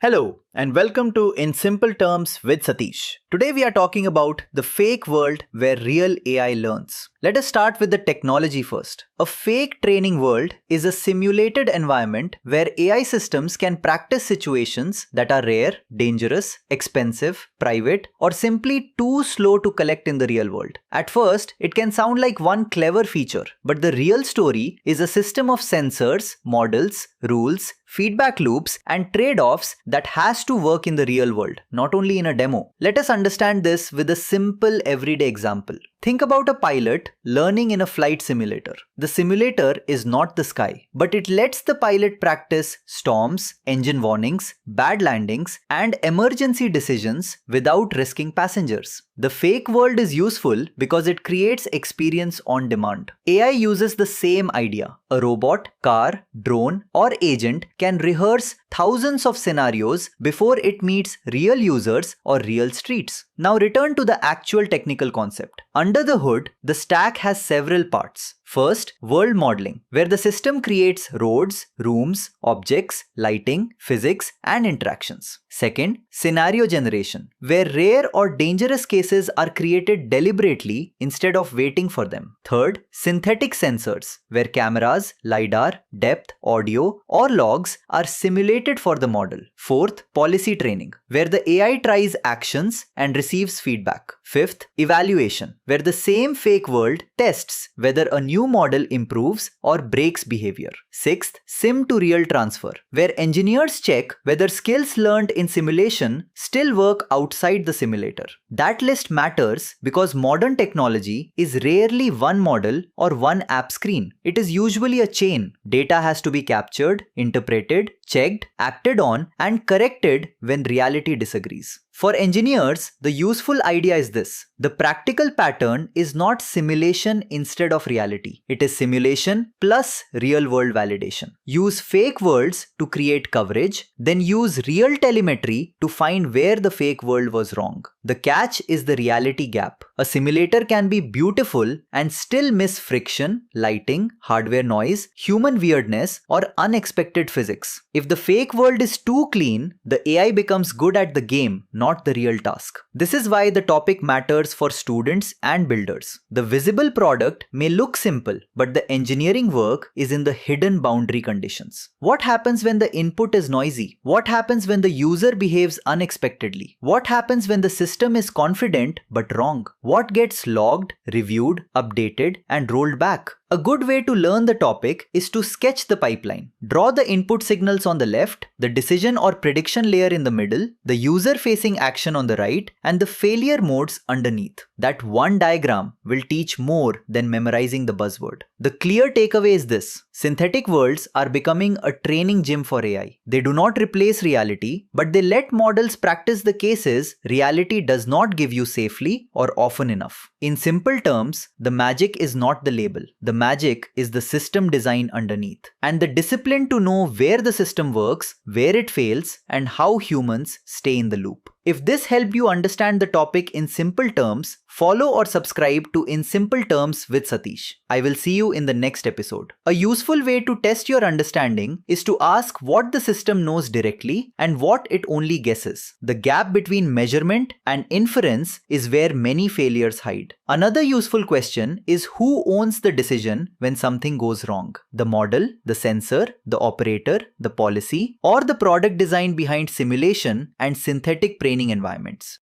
Hello and welcome to In Simple Terms with Satish. Today we are talking about the fake world where real AI learns. Let us start with the technology first. A fake training world is a simulated environment where AI systems can practice situations that are rare, dangerous, expensive, private, or simply too slow to collect in the real world. At first, it can sound like one clever feature, but the real story is a system of sensors, models, rules, feedback loops, and trade-offs that has to work in the real world, not only in a demo. Let us understand this with a simple everyday example. Think about a pilot learning in a flight simulator. The simulator is not the sky, but it lets the pilot practice storms, engine warnings, bad landings, and emergency decisions without risking passengers. The fake world is useful because it creates experience on demand. AI uses the same idea. A robot, car, drone, or agent can rehearse thousands of scenarios before it meets real users or real streets. Now return to the actual technical concept. Under the hood, the stack has several parts. First, world modeling, where the system creates roads, rooms, objects, lighting, physics, and interactions. Second, scenario generation, where rare or dangerous cases are created deliberately instead of waiting for them. Third, synthetic sensors, where cameras, LiDAR, depth, audio, or logs are simulated for the model. Fourth, policy training, where the AI tries actions and receives feedback. Fifth, evaluation, where the same fake world tests whether a new model improves or breaks behavior. Sixth, sim to real transfer, where engineers check whether skills learned in simulation still work outside the simulator. That list matters because modern technology is rarely one model or one app screen. It is usually a chain. Data has to be captured, interpreted, checked, acted on, and corrected when reality disagrees. For engineers, the useful idea is this. The practical pattern is not simulation instead of reality. It is simulation plus real-world validation. Use fake worlds to create coverage, then use real telemetry to find where the fake world was wrong. The catch is the reality gap. A simulator can be beautiful and still miss friction, lighting, hardware noise, human weirdness, or unexpected physics. If the fake world is too clean, the AI becomes good at the game, not the real task. This is why the topic matters for students and builders. The visible product may look simple, but the engineering work is in the hidden boundary conditions. What happens when the input is noisy? What happens when the user behaves unexpectedly? What happens when the system is confident but wrong? What gets logged, reviewed, updated, and rolled back? A good way to learn the topic is to sketch the pipeline. Draw the input signals on the left, the decision or prediction layer in the middle, the user-facing action on the right, and the failure modes underneath. That one diagram will teach more than memorizing the buzzword. The clear takeaway is this. Synthetic worlds are becoming a training gym for AI. They do not replace reality, but they let models practice the cases reality does not give you safely or often enough. In simple terms, the magic is not the label. The magic is the system design underneath, and the discipline to know where the system works, where it fails, and how humans stay in the loop. If this helped you understand the topic in simple terms, follow or subscribe to In Simple Terms with Satish. I will see you in the next episode. A useful way to test your understanding is to ask what the system knows directly and what it only guesses. The gap between measurement and inference is where many failures hide. Another useful question is who owns the decision when something goes wrong? The model, the sensor, the operator, the policy, or the product design behind simulation and synthetic training environments.